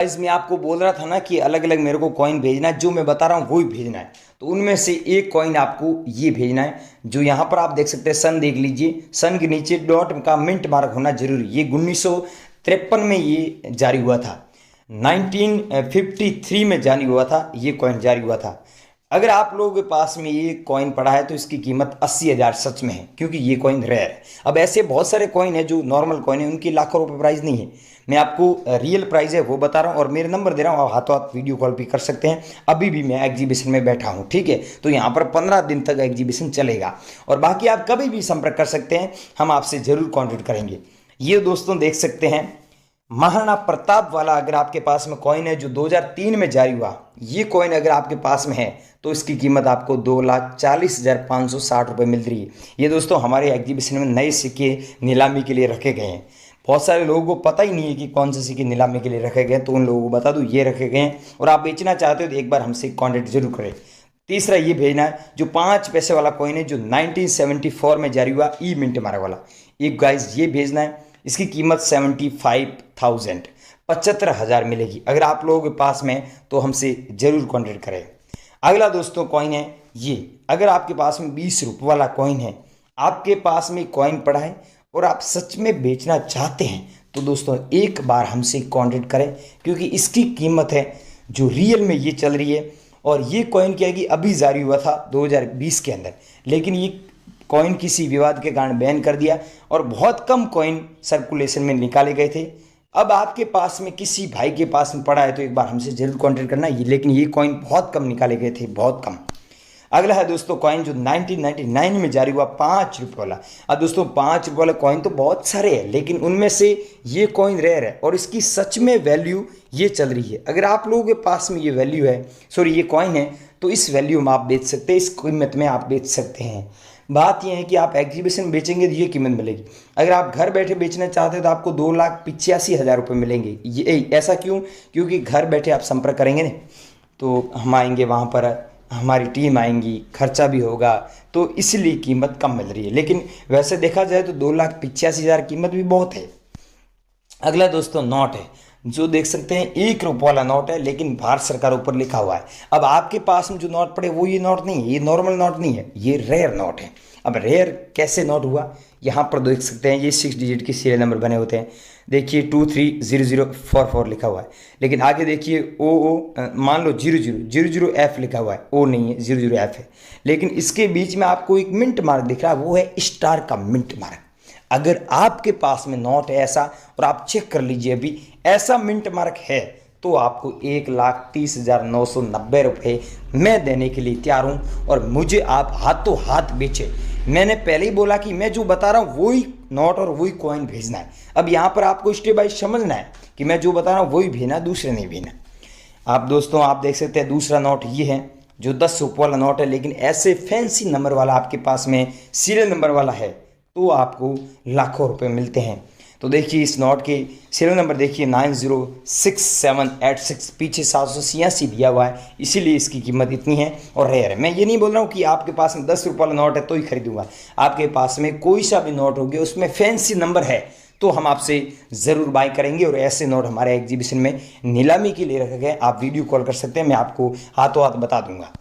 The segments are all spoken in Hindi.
गाइस मैं आपको बोल रहा था ना कि अलग अलग मेरे को कॉइन भेजना है, जो मैं बता रहा हूँ वही भेजना है। तो उनमें से एक कॉइन आपको ये भेजना है, जो यहाँ पर आप देख सकते हैं सन देख लीजिए, सन के नीचे डॉट का मिंट मार्क होना जरूरी। ये 1953 में ये जारी हुआ था, 1953 में जारी हुआ था, ये कॉइन जारी हुआ था। अगर आप लोगों के पास में ये कॉइन पड़ा है तो इसकी कीमत 80,000 सच में है, क्योंकि ये कॉइन रेयर है। अब ऐसे बहुत सारे कॉइन है जो नॉर्मल कॉइन है, उनकी लाखों रुपए प्राइस नहीं है। मैं आपको रियल प्राइस है वो बता रहा हूँ और मेरे नंबर दे रहा हूँ, आप हाथों हाथ वीडियो कॉल भी कर सकते हैं। अभी भी मैं एग्जीबिशन में बैठा हूँ, ठीक है। तो यहाँ पर 15 दिन तक एग्जीबिशन चलेगा और बाकी आप कभी भी संपर्क कर सकते हैं, हम आपसे जरूर कॉन्टेक्ट करेंगे। ये दोस्तों देख सकते हैं महाराणा प्रताप वाला अगर आपके पास में कॉइन है जो 2003 में जारी हुआ, ये कॉइन अगर आपके पास में है तो इसकी कीमत आपको 2,40,560 रुपये मिल रही है। ये दोस्तों हमारे एग्जीबिशन में नए सिक्के नीलामी के लिए रखे गए हैं। बहुत सारे लोगों को पता ही नहीं है कि कौन से सिक्के नीलामी के लिए रखे गए हैं, तो उन लोगों को बता दूं ये रखे गए हैं। और आप बेचना चाहते हो तो एक बार हमसे कॉन्टेक्ट जरूर करें। तीसरा ये भेजना है जो 5 पैसे वाला कॉइन है जो 1974 में जारी हुआ, ई मिंट मार्क वाला, एक गाइस ये भेजना है। इसकी कीमत 75,000 75,000 मिलेगी। अगर आप लोगों के पास में तो हमसे जरूर कॉन्टेक्ट करें। अगला दोस्तों कॉइन है ये, अगर आपके पास में 20 रुपये वाला कॉइन है, आपके पास में कॉइन पड़ा है और आप सच में बेचना चाहते हैं तो दोस्तों एक बार हमसे कांटेक्ट करें, क्योंकि इसकी कीमत है जो रियल में ये चल रही है। और ये कॉइन क्या है कि अभी जारी हुआ था 2020 के अंदर, लेकिन ये कॉइन किसी विवाद के कारण बैन कर दिया और बहुत कम कॉइन सर्कुलेशन में निकाले गए थे। अब आपके पास में किसी भाई के पास में पड़ा है तो एक बार हमसे जरूर कांटेक्ट करना, लेकिन ये कॉइन बहुत कम निकाले गए थे, बहुत कम। अगला है दोस्तों कॉइन जो 1999 में जारी हुआ, 5 रुपये वाला। अब दोस्तों 5 रुपये वाला कॉइन तो बहुत सारे हैं, लेकिन उनमें से ये कॉइन रेयर है और इसकी सच में वैल्यू ये चल रही है। अगर आप लोगों के पास में ये वैल्यू है, सॉरी ये कॉइन है, तो इस वैल्यू में आप बेच सकते हैं, इस कीमत में आप बेच सकते हैं। बात यह है कि आप एग्जीबिशन में बेचेंगे तो ये कीमत मिलेगी। अगर आप घर बैठे बेचना चाहते हैं तो आपको 2,85,000 रुपये मिलेंगे। ये ऐसा क्यों? क्योंकि घर बैठे आप संपर्क करेंगे ना, तो हम आएंगे वहाँ पर, हमारी टीम आएंगी, खर्चा भी होगा, तो इसलिए कीमत कम मिल रही है। लेकिन वैसे देखा जाए तो 2,85,000 कीमत भी बहुत है। अगला दोस्तों नोट है, जो देख सकते हैं 1 रुपये वाला नोट है, लेकिन भारत सरकार ऊपर लिखा हुआ है। अब आपके पास में जो नोट पड़े वो ये नोट नहीं है, ये नॉर्मल नोट नहीं है, ये रेयर नोट है। अब रेयर कैसे नोट हुआ, यहाँ पर देख सकते हैं ये 6 डिजिट के सीरियल नंबर बने होते हैं। देखिए 230044 लिखा हुआ है, लेकिन आगे देखिए मान लो 0000F लिखा हुआ है, ओ नहीं है, 00F है। लेकिन इसके बीच में आपको एक मिंट मार्क दिख रहा है, वो है स्टार का मिंट मार्क। अगर आपके पास में नोट है ऐसा, और आप चेक कर लीजिए अभी ऐसा मिंट मार्क है, तो आपको 1,30,990 रुपये मैं देने के लिए तैयार हूँ। और मुझे आप हाथों हाथ बेचे। मैंने पहले ही बोला कि मैं जो बता रहा हूँ वही नोट और वही कॉइन भेजना है। अब यहाँ पर आपको स्टेप बाय समझना है कि मैं जो बता रहा हूँ वही भेजना, दूसरे नहीं भेजना। आप दोस्तों आप देख सकते हैं दूसरा नोट ये है जो 10 रुपये वाला नोट है, लेकिन ऐसे फैंसी नंबर वाला आपके पास में सीरियल नंबर वाला है तो आपको लाखों रुपए मिलते हैं। तो देखिए इस नोट के सीरियल नंबर देखिए 906786, पीछे 786 दिया हुआ है, इसीलिए इसकी कीमत इतनी है और रेयर है। मैं ये नहीं बोल रहा हूँ कि आपके पास में 10 रुपये वाला नोट है तो ही खरीदूंगा। आपके पास में कोई सा भी नोट हो गया उसमें फैंसी नंबर है तो हम आपसे ज़रूर बाय करेंगे। और ऐसे नोट हमारे एग्जीबिशन में नीलामी के लिए रखे गए, आप वीडियो कॉल कर सकते हैं, मैं आपको हाथों हाथ बता दूंगा।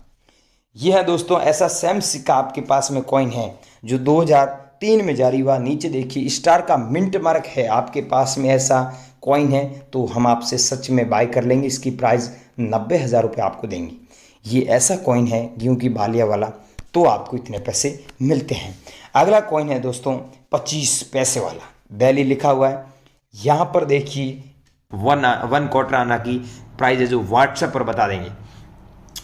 यह है दोस्तों ऐसा सेम सिक्का आपके पास में कॉइन है जो 2003 में जारी हुआ। नीचे देखिए स्टार का मिंट मार्क है, आपके पास में ऐसा कॉइन है तो हम आपसे सच में बाय कर लेंगे। इसकी प्राइस 90,000 रुपये आपको देंगे। ये ऐसा कॉइन है गेहूं की बालिया वाला, तो आपको इतने पैसे मिलते हैं। अगला कॉइन है दोस्तों 25 पैसे वाला, वैली लिखा हुआ है। यहाँ पर देखिए 1 आना की प्राइस है जो व्हाट्सएप पर बता देंगे।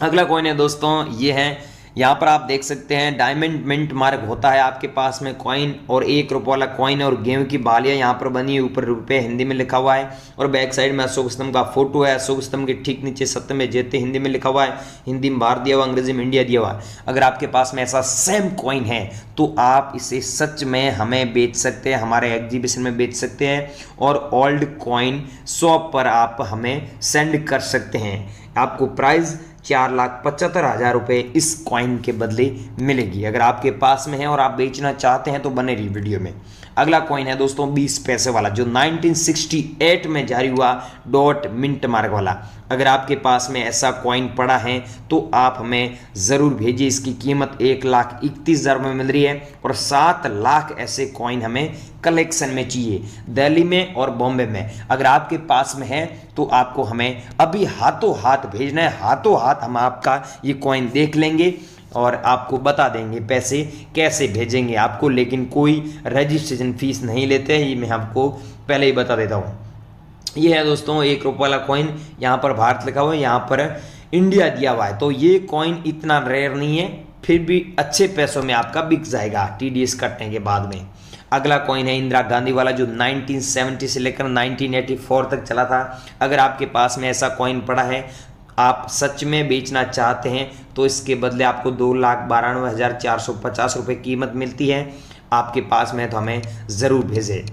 अगला कॉइन है दोस्तों ये है, यहाँ पर आप देख सकते हैं डायमंड मिंट मार्क होता है आपके पास में कॉइन, और 1 रुपये वाला कॉइन और गेहूं की बालियाँ यहाँ पर बनी है, ऊपर रुपये हिंदी में लिखा हुआ है और बैक साइड में अशोक स्तंभ का फोटो है। अशोक स्तंभ के ठीक नीचे सत्यमेव जयते हिंदी में लिखा हुआ है, हिंदी में भारत दिया हुआ, अंग्रेजी में इंडिया दिया हुआ है। अगर आपके पास में ऐसा सेम कॉइन है तो आप इसे सच में हमें बेच सकते हैं, हमारे एग्जीबिशन में बेच सकते हैं और ओल्ड कॉइन शॉप पर आप हमें सेंड कर सकते हैं। आपको प्राइस 4,75,000 रुपये इस कॉइन के बदले मिलेगी। अगर आपके पास में है और आप बेचना चाहते हैं तो बने रही वीडियो में। अगला कॉइन है दोस्तों 20 पैसे वाला, जो 1968 में जारी हुआ, डॉट मिंट मार्क वाला। अगर आपके पास में ऐसा कॉइन पड़ा है तो आप हमें ज़रूर भेजिए। इसकी कीमत 1,31,000 में मिल रही है और 7 लाख ऐसे कॉइन हमें कलेक्शन में चाहिए, दिल्ली में और बॉम्बे में। अगर आपके पास में है तो आपको हमें अभी हाथों हाथ भेजना है, हाथों हाथ हम आपका ये कॉइन देख लेंगे और आपको बता देंगे पैसे कैसे भेजेंगे आपको, लेकिन कोई रजिस्ट्रेशन फीस नहीं लेते हैं, ये मैं आपको पहले ही बता देता हूँ। ये है दोस्तों 1 रुपये वाला कॉइन, यहाँ पर भारत लिखा हुआ है, यहाँ पर इंडिया दिया हुआ है। तो ये कॉइन इतना रेयर नहीं है, फिर भी अच्छे पैसों में आपका बिक जाएगा TDS कटने के बाद में। अगला कॉइन है इंदिरा गांधी वाला, जो 1970 से लेकर 1984 तक चला था। अगर आपके पास में ऐसा कॉइन पड़ा है, आप सच में बेचना चाहते हैं, तो इसके बदले आपको 2,92,450 रुपये कीमत मिलती है। आपके पास में तो हमें ज़रूर भेजें।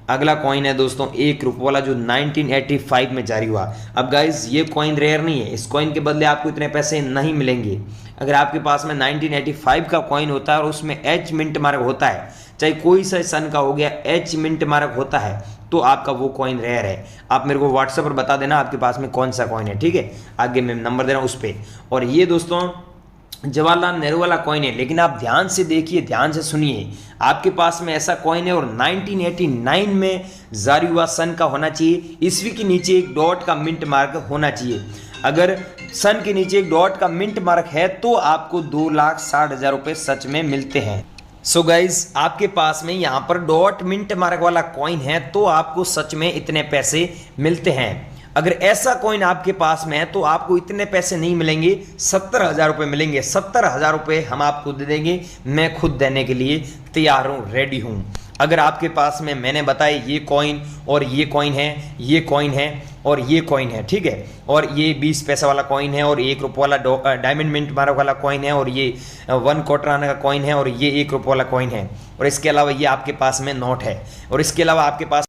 अगला कॉइन है दोस्तों 1 रुपये वाला, जो 1985 में जारी हुआ। अब गाइज ये कॉइन रेयर नहीं है, इस कॉइन के बदले आपको इतने पैसे नहीं मिलेंगे। अगर आपके पास में 1985 का कॉइन होता है और उसमें H मिंट मार्क होता है, चाहे कोई सा सन का हो गया, H मिंट मार्क होता है, तो आपका वो कॉइन रेयर है। आप मेरे को व्हाट्सएप पर बता देना आपके पास में कौन सा कॉइन है, ठीक है। आगे मैं नंबर दे रहा हूँ उस पर। और ये दोस्तों जवाहरलाल नेहरू वाला कॉइन है, लेकिन आप ध्यान से देखिए, ध्यान से सुनिए। आपके पास में ऐसा कॉइन है और 1989 में जारी हुआ सन का होना चाहिए, ईस्वी के नीचे एक डॉट का मिंट मार्क होना चाहिए। अगर सन के नीचे एक डॉट का मिंट मार्क है तो आपको 2,60,000 रुपये सच में मिलते हैं। सो गाइज आपके पास में यहाँ पर डॉट मिंट मार्क वाला कॉइन है तो आपको सच में इतने पैसे मिलते हैं। अगर ऐसा कॉइन आपके पास में है तो आपको इतने पैसे नहीं मिलेंगे, 70,000 रुपये मिलेंगे। 70,000 रुपये हम आपको दे देंगे, मैं खुद देने के लिए तैयार हूँ, रेडी हूँ। अगर आपके पास में मैंने बताया ये कॉइन और ये कॉइन है, ये कॉइन है और ये कॉइन है, ठीक है, और ये 20 पैसा वाला कॉइन है और 1 रुपये वाला डायमंड मिंट मार्क वाला कॉइन है और ये 1 क्वार्टर आना का कॉइन है और ये 1 रुपये वाला कॉइन है, और इसके अलावा ये आपके पास में नोट है, और इसके अलावा आपके पास